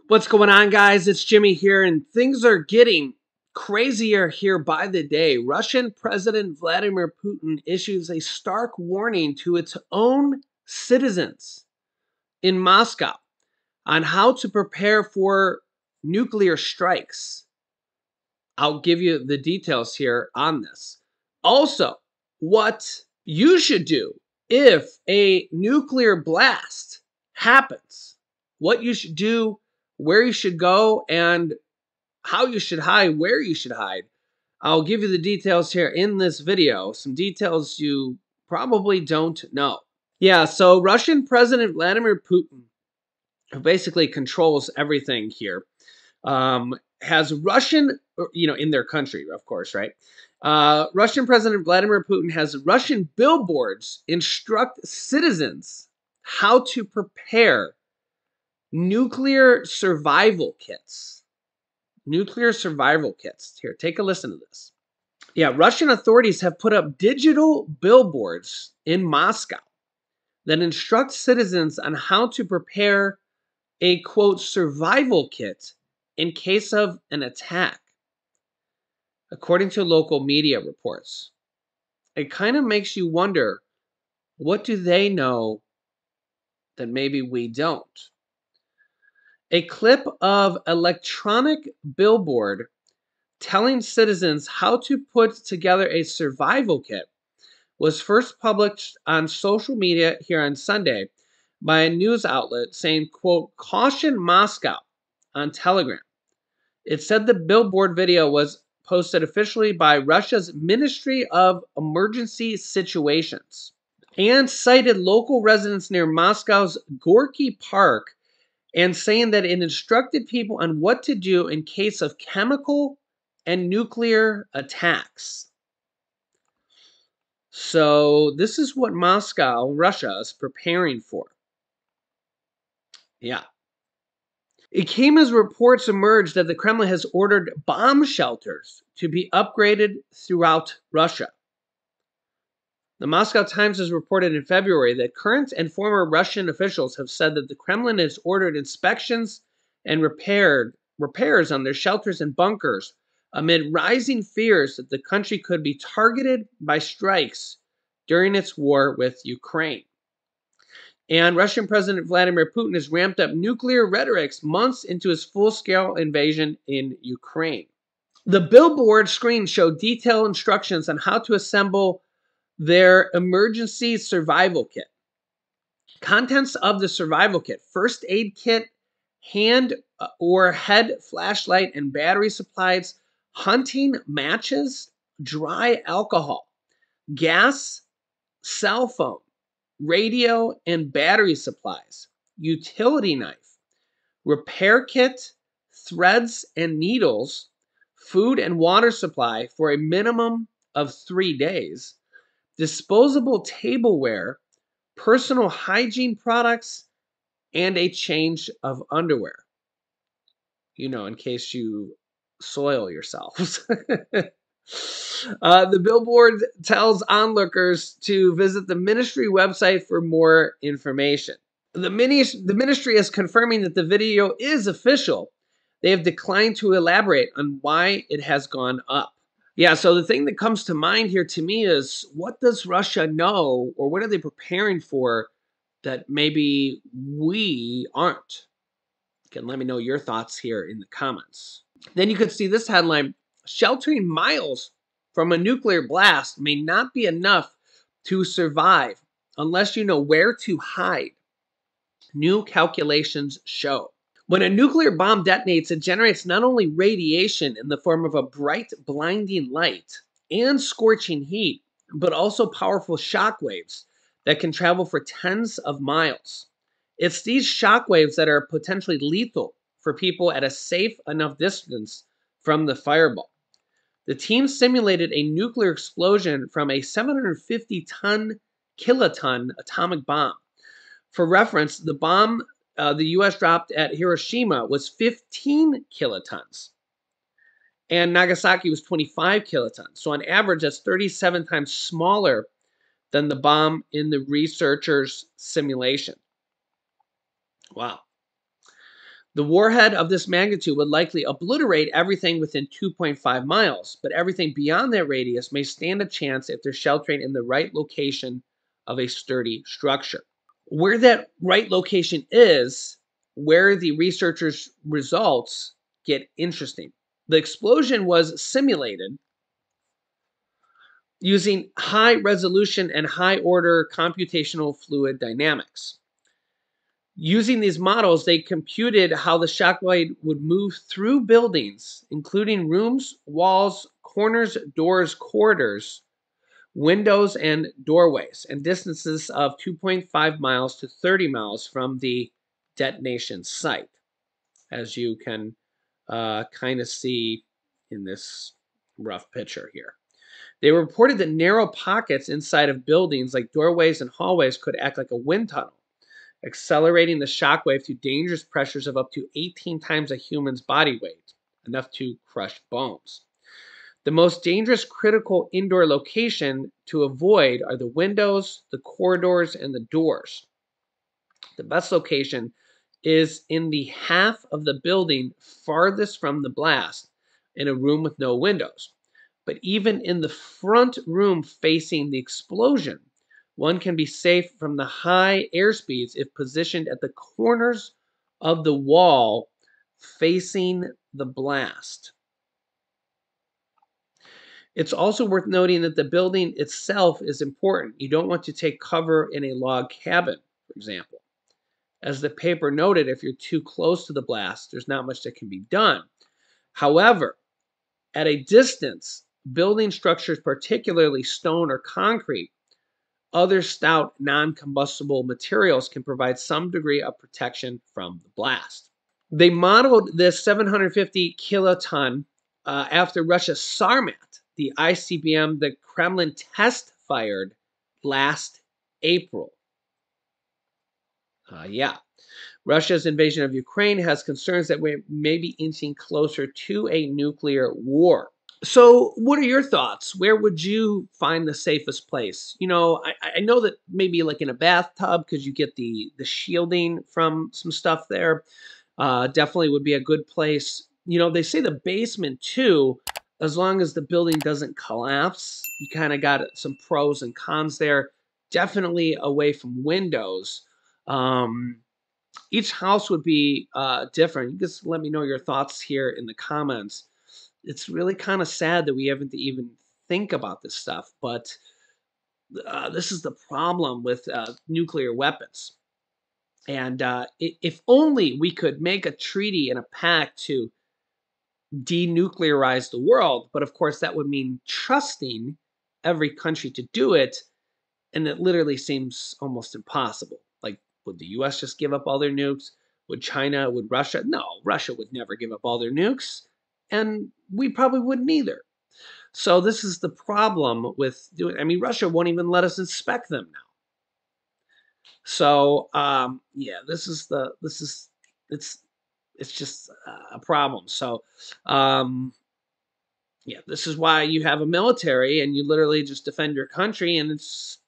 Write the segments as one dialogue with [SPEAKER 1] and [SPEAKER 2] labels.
[SPEAKER 1] What's going on, guys? It's Jimmy here, and things are getting crazier here by the day. Russian President Vladimir Putin issues a stark warning to its own citizens in Moscow on how to prepare for nuclear strikes. I'll give you the details here on this. Also, what you should do if a nuclear blast happens, what you should do, where you should go, and how you should hide, where you should hide. I'll give you the details here in this video, some details you probably don't know. Yeah, so Russian President Vladimir Putin, who basically controls everything here, has Russian, in their country, of course, right? Russian President Vladimir Putin has Russian billboards instruct citizens how to prepare nuclear survival kits. Nuclear survival kits. Here, take a listen to this. Yeah, Russian authorities have put up digital billboards in Moscow that instruct citizens on how to prepare a, quote, survival kit in case of an attack, according to local media reports. It kind of makes you wonder, what do they know that maybe we don't? A clip of electronic billboard telling citizens how to put together a survival kit was first published on social media here on Sunday by a news outlet saying, quote, "Caution Moscow" on Telegram. It said the billboard video was posted officially by Russia's Ministry of Emergency Situations and cited local residents near Moscow's Gorky Park and saying that it instructed people on what to do in case of chemical and nuclear attacks. So this is what Moscow, Russia, is preparing for. Yeah. It came as reports emerged that the Kremlin has ordered bomb shelters to be upgraded throughout Russia. The Moscow Times has reported in February that current and former Russian officials have said that the Kremlin has ordered inspections and repairs on their shelters and bunkers amid rising fears that the country could be targeted by strikes during its war with Ukraine. And Russian President Vladimir Putin has ramped up nuclear rhetoric months into his full-scale invasion in Ukraine. The billboard screens show detailed instructions on how to assemble their emergency survival kit. Contents of the survival kit: first aid kit, hand or head flashlight and battery supplies, hunting matches, dry alcohol, gas, cell phone, radio and battery supplies, utility knife, repair kit, threads and needles, food and water supply for a minimum of 3 days, disposable tableware, personal hygiene products, and a change of underwear. In case you soil yourselves. The billboard tells onlookers to visit the ministry website for more information. The ministry is confirming that the video is official. They have declined to elaborate on why it has gone up. Yeah, so the thing that comes to mind here to me is, what does Russia know, or what are they preparing for that maybe we aren't? You can let me know your thoughts here in the comments. Then you could see this headline: sheltering miles from a nuclear blast may not be enough to survive unless you know where to hide. New calculations show. When a nuclear bomb detonates, it generates not only radiation in the form of a bright, blinding light and scorching heat, but also powerful shock waves that can travel for tens of miles. It's these shock waves that are potentially lethal for people at a safe enough distance from the fireball. The team simulated a nuclear explosion from a 750-kiloton atomic bomb. For reference, the bomb the U.S. dropped at Hiroshima was 15 kilotons, and Nagasaki was 25 kilotons. So on average, that's 37 times smaller than the bomb in the researchers' simulation. Wow. The warhead of this magnitude would likely obliterate everything within 2.5 miles, but everything beyond that radius may stand a chance if they're sheltering in the right location of a sturdy structure. Where that right location is, where the researchers' results get interesting. The explosion was simulated using high resolution and high order computational fluid dynamics. Using these models, they computed how the shockwave would move through buildings, including rooms, walls, corners, doors, corridors, windows, and doorways, and distances of 2.5 miles to 30 miles from the detonation site, as you can kind of see in this rough picture here. They reported that narrow pockets inside of buildings, like doorways and hallways, could act like a wind tunnel, accelerating the shockwave to dangerous pressures of up to 18 times a human's body weight, enough to crush bones. The most dangerous critical indoor location to avoid are the windows, the corridors, and the doors. The best location is in the half of the building farthest from the blast, in a room with no windows. But even in the front room facing the explosion, one can be safe from the high airspeeds if positioned at the corners of the wall facing the blast. It's also worth noting that the building itself is important. You don't want to take cover in a log cabin, for example. As the paper noted, if you're too close to the blast, there's not much that can be done. However, at a distance, building structures, particularly stone or concrete, other stout non-combustible materials, can provide some degree of protection from the blast. They modeled this 750 kiloton after Russia's Sarmat, the ICBM the Kremlin test fired last April. Russia's invasion of Ukraine has concerns that we may be inching closer to a nuclear war. So, what are your thoughts? Where would you find the safest place? You know, I know that maybe like in a bathtub because you get the shielding from some stuff there. Definitely would be a good place. You know, they say the basement too, as long as the building doesn't collapse. You kind of got some pros and cons there. Definitely away from windows. Each house would be different. You just let me know your thoughts here in the comments. It's really kind of sad that we haven't to even think about this stuff, but this is the problem with nuclear weapons. And if only we could make a treaty and a pact to denuclearize the world, but of course that would mean trusting every country to do it, and it literally seems almost impossible. Like, would the US just give up all their nukes? Would China? Would Russia? No, Russia would never give up all their nukes, and we probably wouldn't either. So this is the problem with doing. I mean, Russia won't even let us inspect them now. So yeah, it's just a problem. So yeah, this is why you have a military and you literally just defend your country, and it's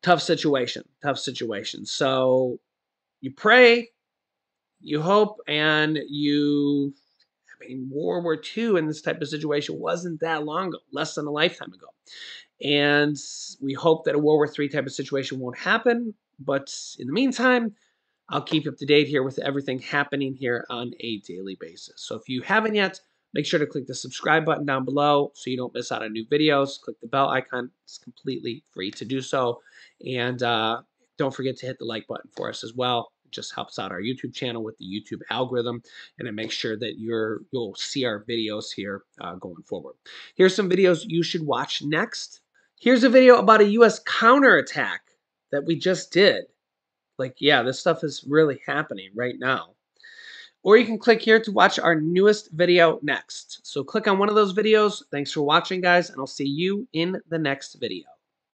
[SPEAKER 1] tough situation. So you pray, you hope, and you. I mean, World War II in this type of situation wasn't that long ago, less than a lifetime ago. And we hope that a World War III type of situation won't happen. But in the meantime, I'll keep you up to date here with everything happening here on a daily basis. So if you haven't yet, make sure to click the subscribe button down below so you don't miss out on new videos. Click the bell icon. It's completely free to do so. And don't forget to hit the like button for us as well. It just helps out our YouTube channel with the YouTube algorithm, and it makes sure that you'll see our videos here going forward. Here's some videos you should watch next. Here's a video about a U.S. counterattack that we just did. Like, yeah, this stuff is really happening right now. Or you can click here to watch our newest video next. So click on one of those videos. Thanks for watching, guys, and I'll see you in the next video.